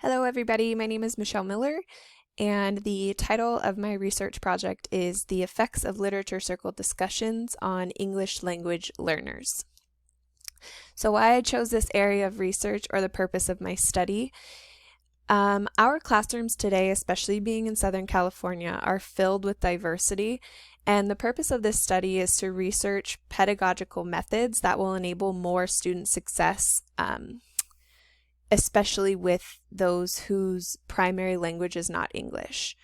Hello everybody, my name is Michelle Miller, and the title of my research project is The Effects of Literature Circle Discussions on English Language Learners. So why I chose this area of research or the purpose of my study. Our classrooms today, especially being in Southern California, are filled with diversity, and the purpose of this study is to research pedagogical methods that will enable more student success, especially with those whose primary language is not English.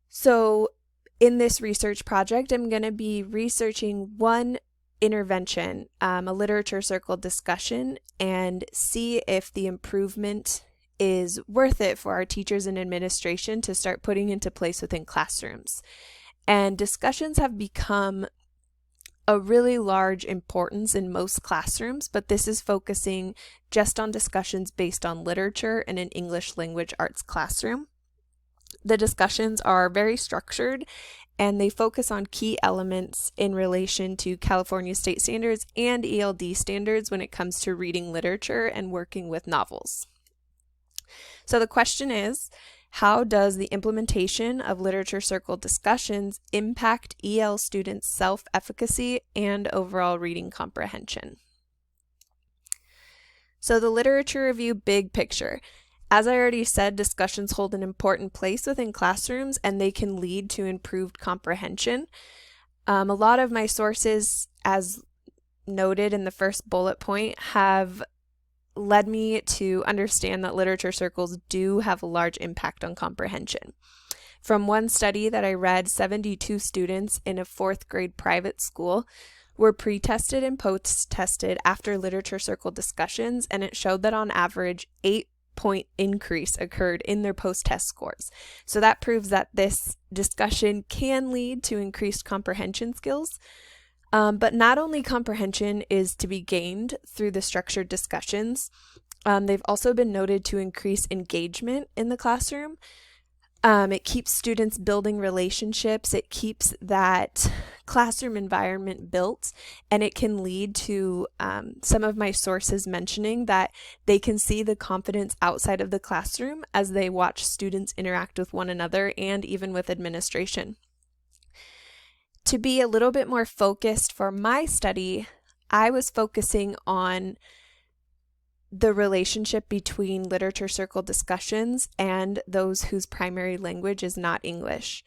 So in this research project, I'm going to be researching one intervention, a literature circle discussion, and see if the improvement is worth it for our teachers and administration to start putting into place within classrooms. And discussions have become a really large importance in most classrooms, but this is focusing just on discussions based on literature in an English language arts classroom. The discussions are very structured and they focus on key elements in relation to California state standards and ELD standards when it comes to reading literature and working with novels. So the question is, how does the implementation of literature circle discussions impact EL students' self-efficacy and overall reading comprehension? So the literature review big picture. As I already said, discussions hold an important place within classrooms and they can lead to improved comprehension. A lot of my sources, as noted in the first bullet point, have led me to understand that literature circles do have a large impact on comprehension. From one study that I read, 72 students in a 4th grade private school were pre-tested and post-tested after literature circle discussions, and it showed that on average 8-point increase occurred in their post-test scores. So that proves that this discussion can lead to increased comprehension skills. But not only comprehension is to be gained through the structured discussions, they've also been noted to increase engagement in the classroom. It keeps students building relationships, it keeps that classroom environment built, and it can lead to some of my sources mentioning that they can see the confidence outside of the classroom as they watch students interact with one another and even with administration. To be a little bit more focused for my study, I was focusing on the relationship between literature circle discussions and those whose primary language is not English.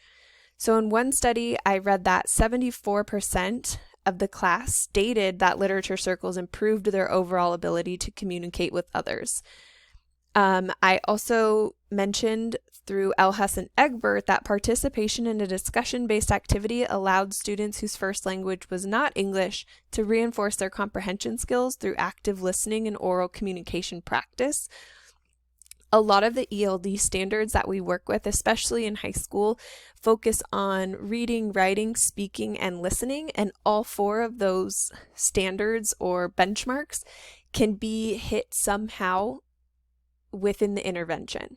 So in one study, I read that 74% of the class stated that literature circles improved their overall ability to communicate with others. I also mentioned through Elhus and Egbert that participation in a discussion-based activity allowed students whose first language was not English to reinforce their comprehension skills through active listening and oral communication practice. A lot of the ELD standards that we work with, especially in high school, focus on reading, writing, speaking, and listening, and all 4 of those standards or benchmarks can be hit somehow within the intervention.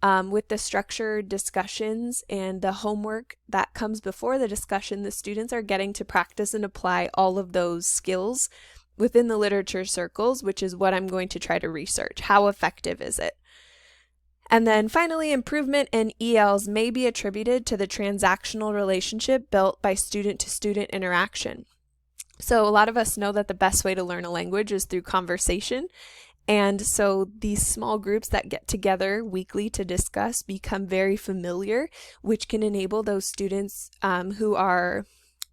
With the structured discussions and the homework that comes before the discussion, the students are getting to practice and apply all of those skills within the literature circles, which is what I'm going to try to research. How effective is it? And then finally, improvement in ELs may be attributed to the transactional relationship built by student-to-student interaction. So a lot of us know that the best way to learn a language is through conversation. And so these small groups that get together weekly to discuss become very familiar, which can enable those students who are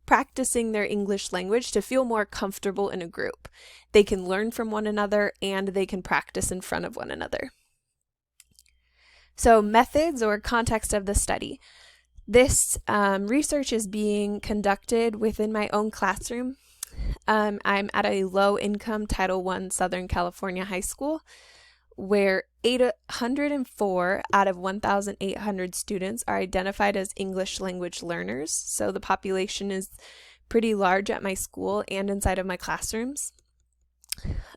practicing their English language to feel more comfortable in a group. They can learn from one another and they can practice in front of one another. So methods or context of the study. This research is being conducted within my own classroom. I'm at a low-income Title I Southern California high school where 804 out of 1,800 students are identified as English language learners. So the population is pretty large at my school and inside of my classrooms.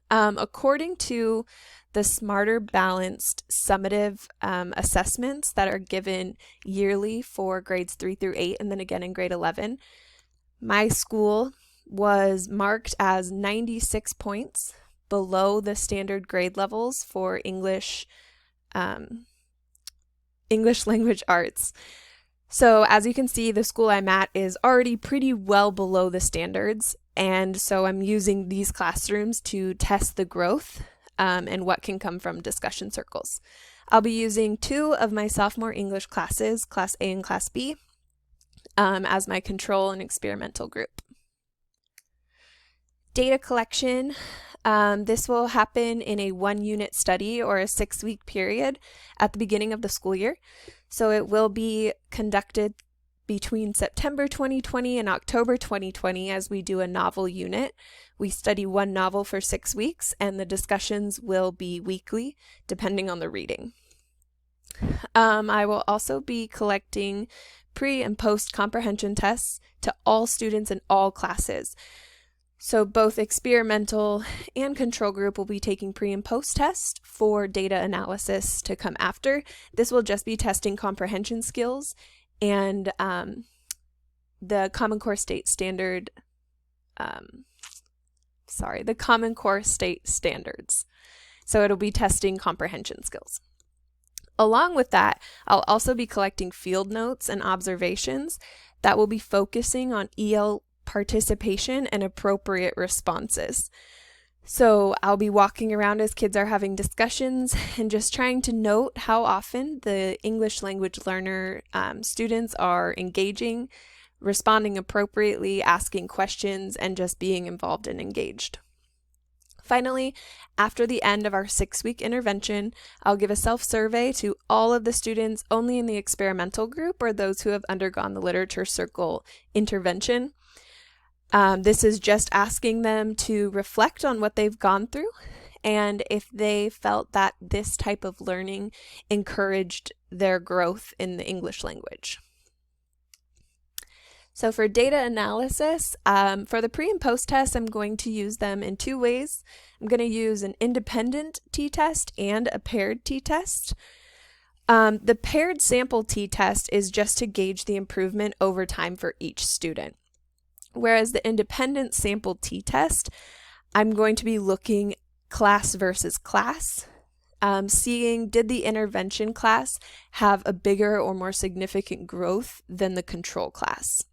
According to the Smarter Balanced summative assessments that are given yearly for grades 3 through 8 and then again in grade 11, my school was marked as 96 points below the standard grade levels for English English language arts. So as you can see, the school I'm at is already pretty well below the standards, and so I'm using these classrooms to test the growth and what can come from discussion circles. I'll be using 2 of my sophomore English classes, Class A and Class B, as my control and experimental group. Data collection. This will happen in a 1-unit study or a 6-week period at the beginning of the school year. So it will be conducted between September 2020 and October 2020 as we do a novel unit. We study 1 novel for 6 weeks, and the discussions will be weekly depending on the reading. I will also be collecting pre and post comprehension tests to all students in all classes. So both experimental and control group will be taking pre and post tests for data analysis to come after. This will just be testing comprehension skills and the Common Core State Standard, the Common Core State Standards. So it'll be testing comprehension skills. Along with that, I'll also be collecting field notes and observations that will be focusing on EL participation and appropriate responses. So I'll be walking around as kids are having discussions and just trying to note how often the English language learner students are engaging, responding appropriately, asking questions, and just being involved and engaged. Finally, after the end of our 6-week intervention, I'll give a self-survey to all of the students only in the experimental group or those who have undergone the Literature Circle intervention. This is just asking them to reflect on what they've gone through and if they felt that this type of learning encouraged their growth in the English language. So for data analysis, for the pre and post tests, I'm going to use them in 2 ways. I'm going to use an independent t-test and a paired t-test. The paired sample t-test is just to gauge the improvement over time for each student. Whereas the independent sample t-test, I'm going to be looking class versus class, seeing did the intervention class have a bigger or more significant growth than the control class.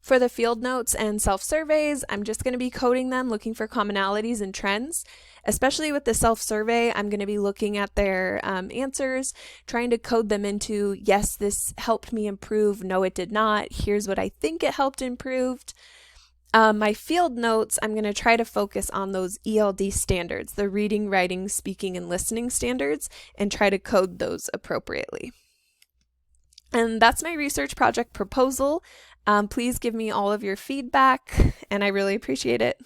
For the field notes and self-surveys, I'm just going to be coding them, looking for commonalities and trends. Especially with the self-survey, I'm going to be looking at their answers, trying to code them into, yes, this helped me improve, no, it did not, here's what I think it helped improved. My field notes, I'm going to try to focus on those ELD standards, the reading, writing, speaking, and listening standards, and try to code those appropriately. And that's my research project proposal. Please give me all of your feedback, and I really appreciate it.